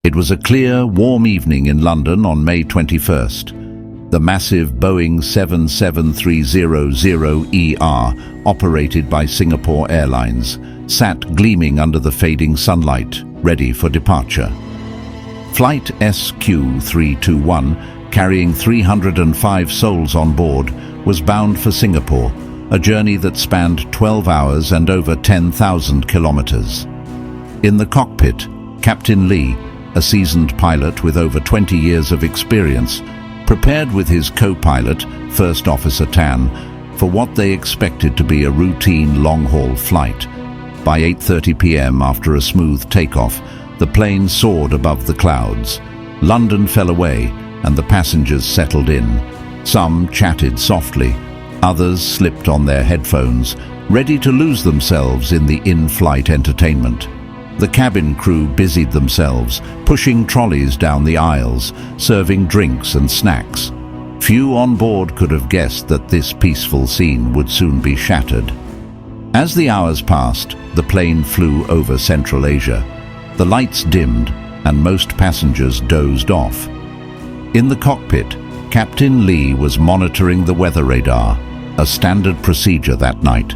It was a clear, warm evening in London on May 21st. The massive Boeing 77300ER, operated by Singapore Airlines, sat gleaming under the fading sunlight, ready for departure. Flight SQ321, carrying 305 souls on board, was bound for Singapore, a journey that spanned 12 hours and over 10,000 kilometers. In the cockpit, Captain Lee, a seasoned pilot with over 20 years of experience, prepared with his co-pilot, First Officer Tan, for what they expected to be a routine long-haul flight. By 8:30 p.m., after a smooth takeoff, the plane soared above the clouds. London fell away, and the passengers settled in. Some chatted softly, others slipped on their headphones, ready to lose themselves in the in-flight entertainment. The cabin crew busied themselves, pushing trolleys down the aisles, serving drinks and snacks. Few on board could have guessed that this peaceful scene would soon be shattered. As the hours passed, the plane flew over Central Asia. The lights dimmed, and most passengers dozed off. In the cockpit, Captain Lee was monitoring the weather radar, a standard procedure that night.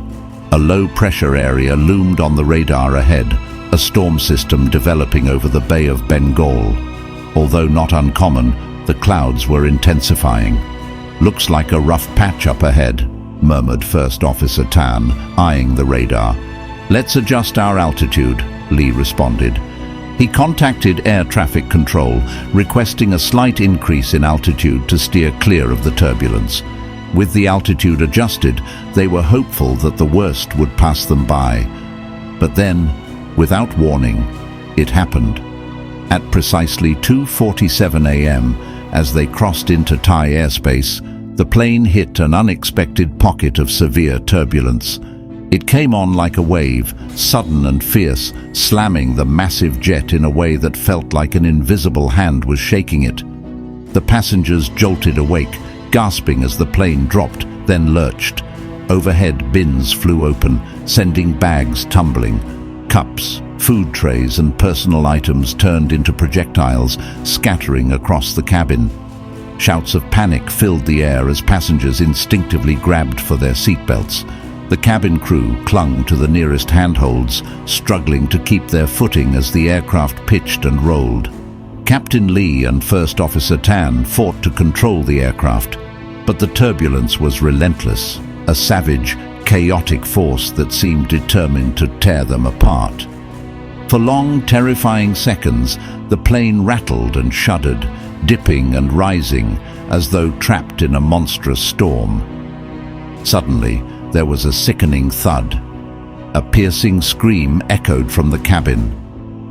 A low-pressure area loomed on the radar ahead, a storm system developing over the Bay of Bengal. Although not uncommon, the clouds were intensifying. "Looks like a rough patch up ahead," murmured First Officer Tan, eyeing the radar. "Let's adjust our altitude," Lee responded. He contacted air traffic control, requesting a slight increase in altitude to steer clear of the turbulence. With the altitude adjusted, they were hopeful that the worst would pass them by. But then, without warning, it happened. At precisely 2:47 a.m., as they crossed into Thai airspace, the plane hit an unexpected pocket of severe turbulence. It came on like a wave, sudden and fierce, slamming the massive jet in a way that felt like an invisible hand was shaking it. The passengers jolted awake, gasping as the plane dropped, then lurched. Overhead bins flew open, sending bags tumbling. Cups, food trays and personal items turned into projectiles, scattering across the cabin. Shouts of panic filled the air as passengers instinctively grabbed for their seatbelts. The cabin crew clung to the nearest handholds, struggling to keep their footing as the aircraft pitched and rolled. Captain Lee and First Officer Tan fought to control the aircraft, but the turbulence was relentless, a savage, chaotic force that seemed determined to tear them apart. For long, terrifying seconds, the plane rattled and shuddered, dipping and rising as though trapped in a monstrous storm. Suddenly, there was a sickening thud. A piercing scream echoed from the cabin.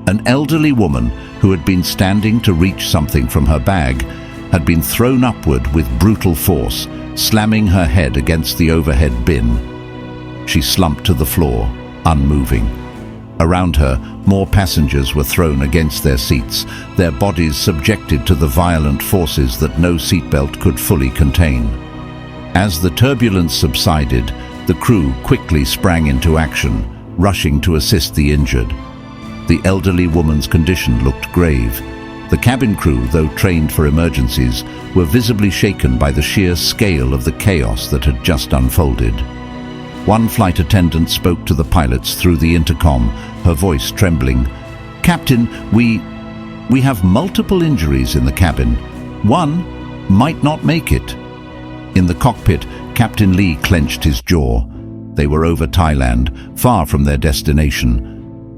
An elderly woman who had been standing to reach something from her bag had been thrown upward with brutal force, slamming her head against the overhead bin. She slumped to the floor, unmoving. Around her, more passengers were thrown against their seats, their bodies subjected to the violent forces that no seatbelt could fully contain. As the turbulence subsided, the crew quickly sprang into action, rushing to assist the injured. The elderly woman's condition looked grave. The cabin crew, though trained for emergencies, were visibly shaken by the sheer scale of the chaos that had just unfolded. One flight attendant spoke to the pilots through the intercom, her voice trembling. "Captain, we have multiple injuries in the cabin. One might not make it." In the cockpit, Captain Lee clenched his jaw. They were over Thailand, far from their destination.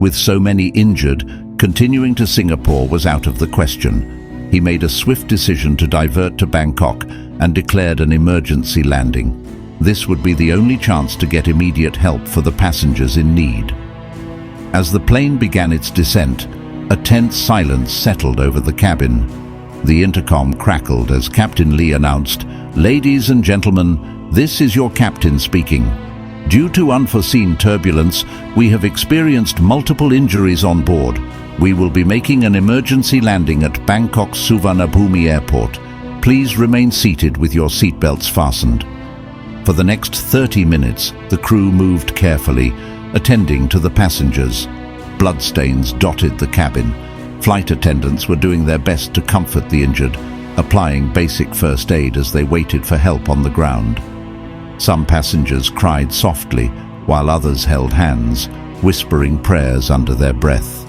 With so many injured, continuing to Singapore was out of the question. He made a swift decision to divert to Bangkok and declared an emergency landing. This would be the only chance to get immediate help for the passengers in need. As the plane began its descent, a tense silence settled over the cabin. The intercom crackled as Captain Lee announced, "Ladies and gentlemen, this is your captain speaking. Due to unforeseen turbulence, we have experienced multiple injuries on board. We will be making an emergency landing at Bangkok's Suvarnabhumi Airport. Please remain seated with your seatbelts fastened." For the next 30 minutes, the crew moved carefully, attending to the passengers. Bloodstains dotted the cabin. Flight attendants were doing their best to comfort the injured, applying basic first aid as they waited for help on the ground. Some passengers cried softly, while others held hands, whispering prayers under their breath.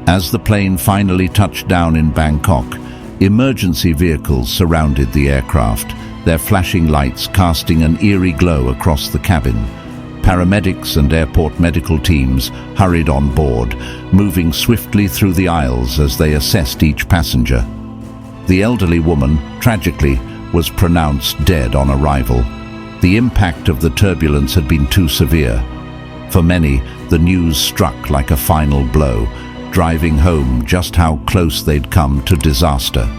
As the plane finally touched down in Bangkok, emergency vehicles surrounded the aircraft, their flashing lights casting an eerie glow across the cabin. Paramedics and airport medical teams hurried on board, moving swiftly through the aisles as they assessed each passenger. The elderly woman, tragically, was pronounced dead on arrival. The impact of the turbulence had been too severe. For many, the news struck like a final blow, driving home just how close they'd come to disaster.